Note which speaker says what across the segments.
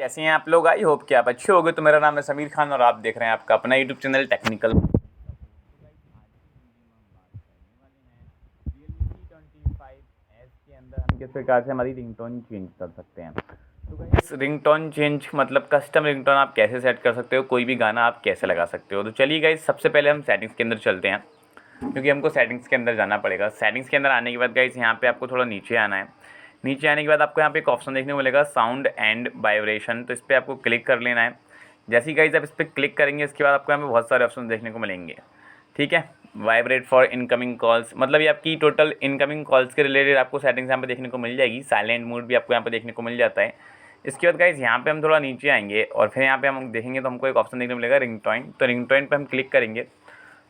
Speaker 1: कैसे हैं आप लोग? आई होप कि आप अच्छे होंगे। तो मेरा नाम है समीर खान और आप देख रहे हैं आपका अपना यूट्यूब चैनल टेक्निकल। के अंदर हम किस प्रकार से हमारी रिंगटोन चेंज कर सकते हैं। तो गाइस रिंगटोन चेंज मतलब कस्टम रिंगटोन आप कैसे सेट कर सकते हो, कोई भी गाना आप कैसे लगा सकते हो। तो चलिए गाइस सबसे पहले हम सेटिंग्स के अंदर चलते हैं, क्योंकि हमको सेटिंग्स के अंदर जाना पड़ेगा। सेटिंग्स के अंदर आने के बाद गाइस यहाँ पे आपको थोड़ा नीचे आना है। नीचे आने के बाद आपको यहाँ पे एक ऑप्शन देखने को मिलेगा साउंड एंड वाइब्रेशन, तो इस पर आपको क्लिक कर लेना है। जैसे ही गाइस आप इस पर क्लिक करेंगे इसके बाद आपको यहाँ पे बहुत सारे ऑप्शन देखने को मिलेंगे। ठीक है, वाइब्रेट फॉर इनकमिंग कॉल्स, मतलब ये आपकी टोटल इनकमिंग कॉल्स के रिलेटेड आपको सेटिंग्स यहाँ पे देखने को मिल जाएगी। साइलेंट मोड भी आपको यहाँ पे देखने को मिल जाता है। इसके बाद गाइस यहाँ पे हम थोड़ा नीचे आएंगे और फिर यहाँ पे हम देखेंगे तो हमको एक ऑप्शन देखने को मिलेगा रिंगटोन। तो रिंगटोन पे हम क्लिक करेंगे।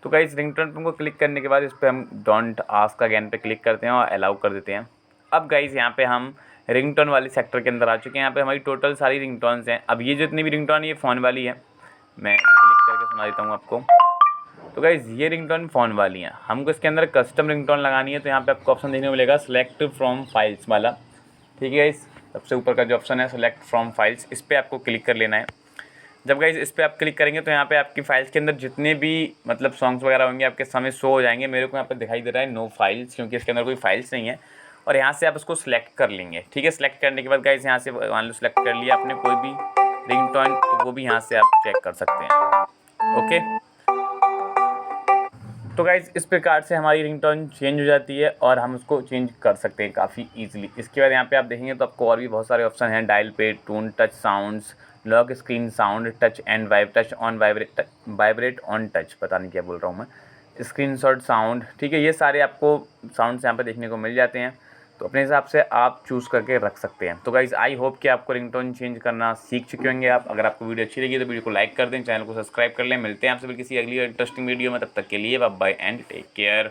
Speaker 1: तो गाइस रिंगटोन पे हमको क्लिक करने के बाद इस पर हम डोंट आस्क अगेन पे क्लिक करते हैं और अलाउ कर देते हैं। अब गाइस यहाँ पे हम रिंगटोन वाले सेक्टर के अंदर आ चुके हैं। यहाँ पे हमारी टोटल सारी रिंगटोन्स हैं। अब ये जितनी भी रिंगटोन ये फ़ोन वाली है, मैं क्लिक करके सुना देता हूँ आपको। तो गाइज़ ये रिंगटोन फ़ोन वाली हैं। हमको इसके अंदर कस्टम रिंगटोन लगानी है, तो यहाँ पे आपको ऑप्शन देखने को मिलेगा सेलेक्ट फ्रॉम फाइल्स वाला। ठीक है गाइज़, सबसे ऊपर का जो ऑप्शन है सेलेक्ट फ्रॉम फाइल्स, इस पर आपको क्लिक कर लेना है। जब गाइज़ इस पर आप क्लिक करेंगे तो यहाँ पे आपकी फाइल्स के अंदर जितने भी मतलब सॉन्ग्स वगैरह होंगे आपके सामने शो हो जाएंगे। मेरे को यहाँ पे दिखाई दे रहा है नो फाइल्स, क्योंकि इसके अंदर कोई फाइल्स नहीं है। और यहाँ से आप उसको सिलेक्ट कर लेंगे। ठीक है, सिलेक्ट करने के बाद गाइज़ यहाँ से मान लो सिलेक्ट कर लिया आपने कोई भी रिंगटोन, तो वो भी यहाँ से आप चेक कर सकते हैं। ओके, तो गाइज़ इस प्रकार से हमारी रिंगटोन चेंज हो जाती है और हम उसको चेंज कर सकते हैं काफ़ी ईजिली। इसके बाद यहाँ पे आप देखेंगे तो आपको और भी बहुत सारे ऑप्शन हैं। Dial pad, tone, touch sounds, lock screen sound, touch and touch on vibrate on touch, पता नहीं क्या बोल रहा हूँ मैं, स्क्रीनशॉट साउंड। ठीक है, ये सारे आपको साउंड्स यहाँ पे देखने को मिल जाते हैं। तो अपने हिसाब से आप चूज़ करके रख सकते हैं। तो गाइज़ आई होप कि आपको रिंगटोन चेंज करना सीख चुके होंगे आप। अगर आपको वीडियो अच्छी लगी तो वीडियो को लाइक कर दें, चैनल को सब्सक्राइब कर लें। मिलते हैं आपसे फिर किसी अगली इंटरेस्टिंग वीडियो में, तब तक के लिए bye bye and take care.